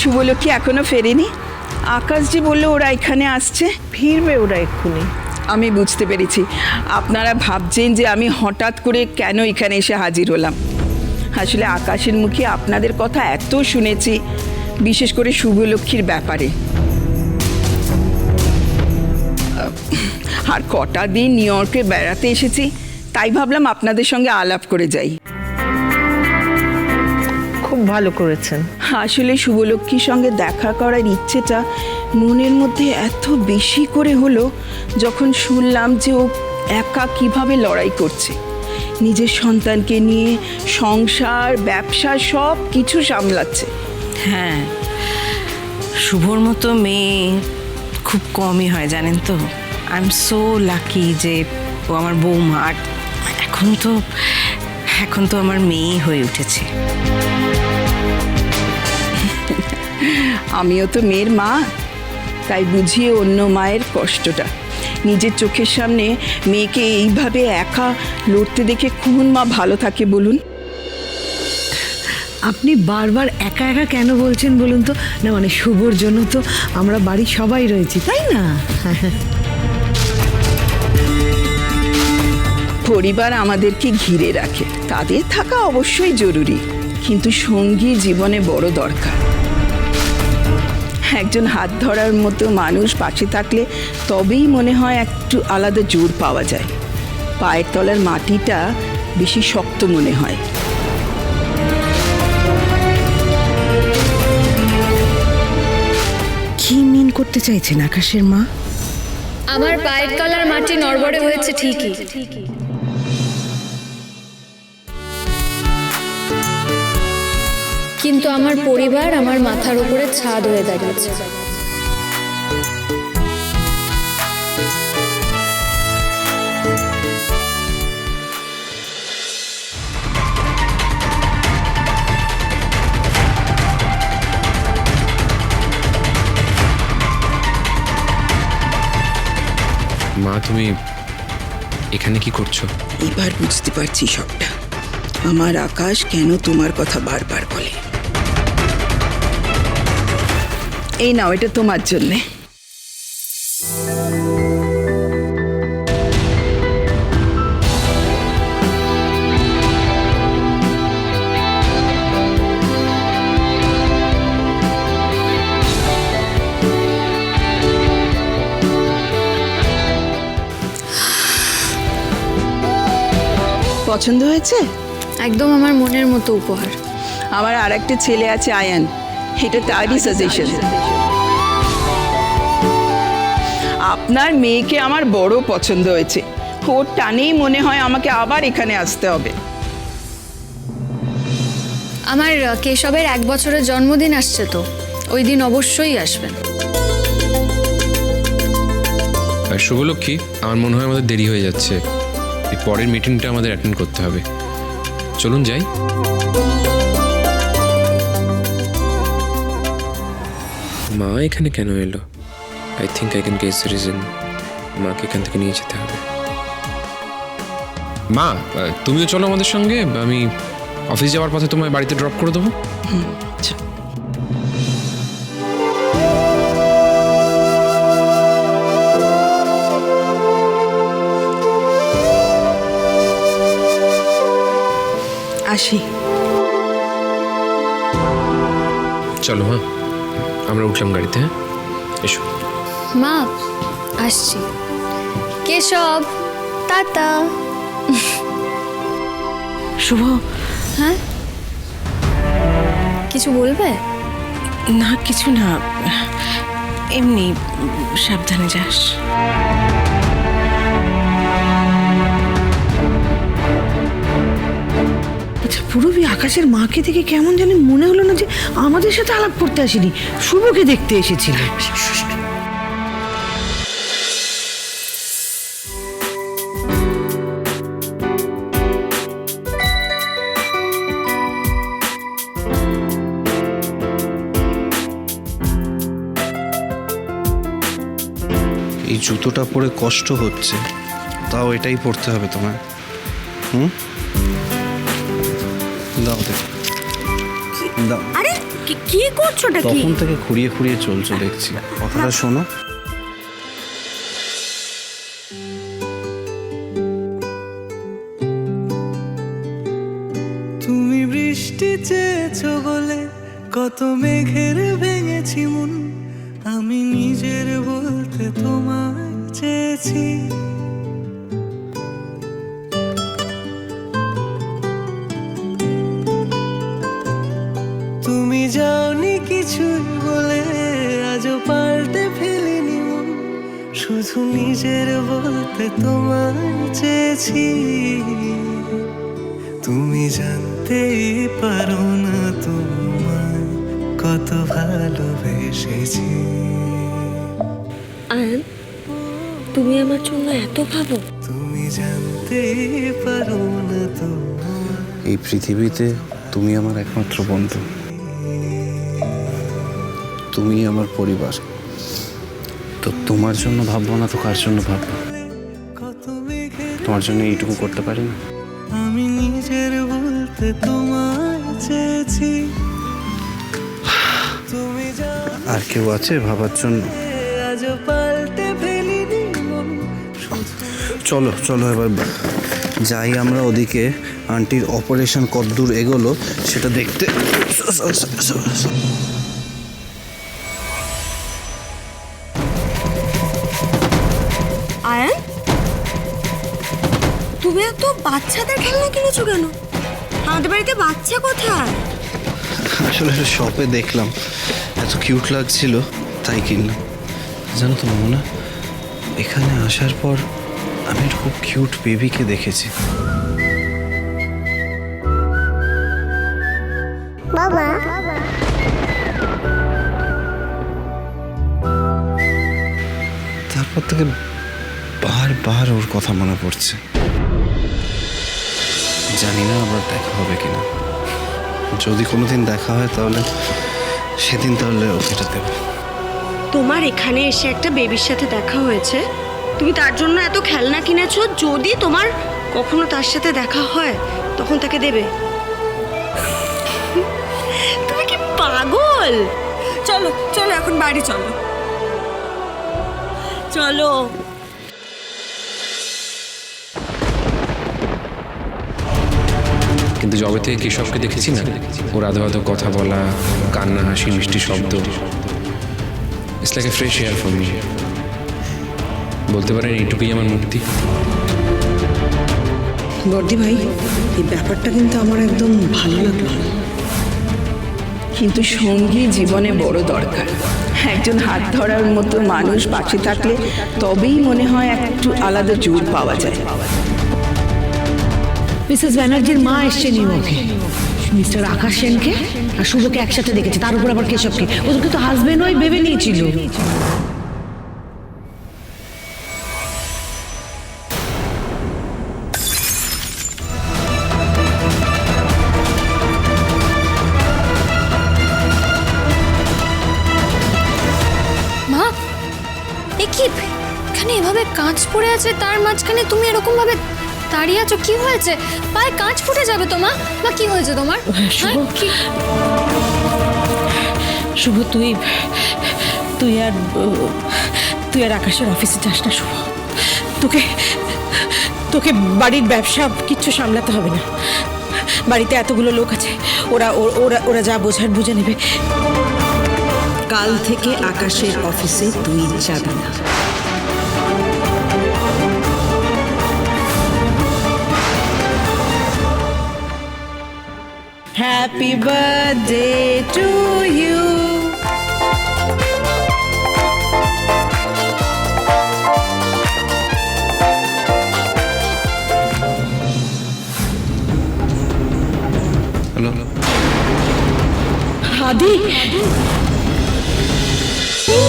শুভলক্ষ্মী এখনো ফেরেনি? আকাশ যে বললো ওরা এখানে আসছে। ফিরবে ওরা এক্ষুনি। আমি বুঝতে পেরেছি আপনারা ভাবছেন যে আমি হঠাৎ করে কেন এখানে এসে হাজির হলাম। আসলে আকাশের মুখে আপনাদের কথা এত শুনেছি, বিশেষ করে শুভলক্ষ্মীর ব্যাপারে। আর কটা দিন নিউ ইয়র্কে বেড়াতে এসেছি, তাই ভাবলাম আপনাদের সঙ্গে আলাপ করে যাই। খুব ভালো করেছেন। আসলে শুভলক্ষ্মীর সঙ্গে দেখা করার ইচ্ছেটা মনের মধ্যে এত বেশি করে হলো যখন শুনলাম যে ও একা কিভাবে লড়াই করছে, নিজের সন্তানকে নিয়ে সংসার ব্যবসা সব কিছু সামলাচ্ছে। হ্যাঁ, শুভর মতো মেয়ে খুব কমই হয় জানেন তো। আই এম সো লাকি যে ও আমার বৌমা। আর এখন তো আমার মেয়েই হয়ে উঠেছে। আমিও তো মেয়ের মা, তাই বুঝিয়ে অন্য মায়ের কষ্টটা। নিজের চোখের সামনে মেয়েকে এইভাবে একা লড়তে দেখে কোন মা ভালো থাকে বলুন? আপনি বারবার একা একা কেন বলছেন বলুন তো? না মানে শুভর জন্য তো আমরা বাড়ির সবাই রয়েছি, তাই না? পরিবার আমাদেরকে ঘিরে রাখে, তাদের থাকা অবশ্যই জরুরি, কিন্তু সঙ্গী জীবনে বড় দরকার। একজন হাত ধরার মতো মানুষ পাশে থাকলে তবেই মনে হয় একটু আলাদা জোর পাওয়া যায়, পায়ের তলার মাটিটা বেশি শক্ত মনে হয়। কি মিন করতে চাইছেন আকাশের মা? আমার পায়ের তলার মাটি নড়বড়ে হয়েছে ঠিকই, কিন্তু আমার পরিবার আমার মাথার উপরে ছাদ হয়ে দাঁড়িয়েছে। মা, তুমি এখানে কি করছো? এবার বুঝতে পারছি সবটা। আমার আকাশ কেন তোমার কথা বারবার বলে। এই নাও, এটা তোমার জন্যে। পছন্দ হয়েছে? একদম আমার মনের মতো উপহার। আমার আর একটা ছেলে আছে আয়ান, এটা তারই সাজেশন। আপনার মেয়েকে আমার বড় পছন্দ হয়েছে, ওর টানেই মনে হয় আমাকে আবার এখানে আসতে হবে। আমার কেশবের 1 বছরের জন্মদিন আসছে, তো ওই দিন অবশ্যই আসবেন। আর শুভলক্ষ্মী, আমার মনে হয় আমাদের দেরি হয়ে যাচ্ছে। এই পরের মিটিংটা আমাদের অ্যাটেন্ড করতে হবে। চলুন যাই। মা এখানে কেন এলো? I think I can guess the reason. মাকে এখান থেকে নিয়ে যেতে হবে। মা, তুমিও চলো আমাদের সঙ্গে। আমি অফিস যাওয়ার পথে তোমায় বাড়িতে ড্রপ করে দেবো। আসি। চলো মা, আমরা উঠলাম গাড়িতে। হ্যাঁ, এসো। মা, আসছি। কেশব, টাটা। শুভ, হ্যাঁ, কিছু বলবে? না কিছু না, এমনি সাবধানে যাস। আচ্ছা পুরবী, আকাশের মাকে দেখে কেমন জানি মনে হলো না যে আমাদের সাথে আলাপ করতে আসেনি, শুভকে দেখতে এসেছিল। এই জুতোটা পরে কষ্ট হচ্ছে, তাও এটাই পরতে হবে তোমায়। দাও দেখ, দাও। আরে কি করছোটা কি? তখন থেকে খুঁড়িয়ে খুঁড়িয়ে চলছো দেখছি। কথাটা শোনো। তুমি বৃষ্টি চেয়েছো বলে কত মেঘের ভেঙেছি মন, আমি নিজের বলতে তোমায় চেয়েছি। তুমি যাওনি কিছুই বলে আজও পাল্টে ফেলিনি মন, শুধু নিজের বলতে তোমায় চেয়েছি। তুমি জানতেই পারো না তোমায় কত ভালোবেসেছি। আয়ান, তুমি আমার জন্য এত ভাবো? তুমি জানতেই পারো না তোমায়। এই পৃথিবীতে তুমি আমার একমাত্র বন্ধু, তুমি আমার পরিবার। তো তোমার জন্য ভাববো না তো কার জন্য ভাববো? কত মেঘের তোমার জন্য এইটুকু করতে পারি না? আমি নিজের বলতে তোমায় চেয়েছি। তুমি আর কেউ আছে ভাবার জন্য? আজও পাল্টে ফেলিনি মন, শুধু চলো চলো এবার যাই আমরা ওদিকে। আন্টির অপারেশন কতদূর এগোলো সেটা দেখতে। আয়ান, তুমি এত বাচ্চাদের খেলনা কিনেছো কেন? আমাদের বাড়িতে বাচ্চা কোথায়? আসলে শপে দেখলাম এত কিউট লাগছিল তাই কিনলাম। জানো তো মোনা, এখানে আসার পর আমি একটা খুব কিউট বেবিকে দেখেছি। বাবা, তারপর থেকে বারবার ওর কথা মনে পড়ছে। জানি না আবার দেখা হবে কিনা। যদি কোনোদিন দেখা হয় তাহলে সেদিন তাহলে ওকে দেবো। তোমার এখানে এসে একটা বেবির সাথে দেখা হয়েছে, তুমি তার জন্য এত খেলনা কিনেছো। যদি তোমার কখনো তার সাথে দেখা হয় তখন তাকে দেবে? তুমি কি পাগল? চলো চলো এখন বাড়ি চলো, চলো। কিন্তু জবে থেকে কেশবকে দেখেছি না, ওর আধো আধো কথা বলা, কান্না, হাসি, মিষ্টি শব্দ, it's like a fresh air for me. বলতে পারেন এইটুকুই আমার মুক্তি। বর্দি ভাই, এই ব্যাপারটা কিন্তু আমার একদম ভালো লাগলো। কিন্তু সঙ্গী জীবনে বড় দরকার। একজন হাত ধরার মতো মানুষ পাশে থাকলে তবেই মনে হয় একটু আলাদা জোর পাওয়া যায়। মিসেস ব্যানার্জির মা এসছে নিউ ইয়র্কে, মিস্টার আকাশ সেনকে আর শুভকে একসাথে দেখেছে, তার উপর আবার কেশবকে। ওদেরকে তো হাজবেন্ড ওয়াইফ ভেবে নিয়েছিল। মা, এ কি এখানে এভাবে কাঁচ পড়ে আছে, তার মাঝখানে তুমি এরকম ভাবে দাঁড়িয়ে আছো? কি হয়েছে? পায়ে কাঁচ ফুটে যাবে তো মা। মা কি হয়েছে তোমার? হ্যাঁ, কি? শুভ, তুই আর আকাশের অফিসে যাস না শুভ। তোকে বাড়ির ব্যবসা কিচ্ছু সামলাতে হবে না। বাড়িতে এতগুলো লোক আছে, ওরা যা বোঝার বুঝে নেবে। কাল থেকে আকাশের অফিসে তুই যাবি না। Happy birthday to you. Hello, আদি, কি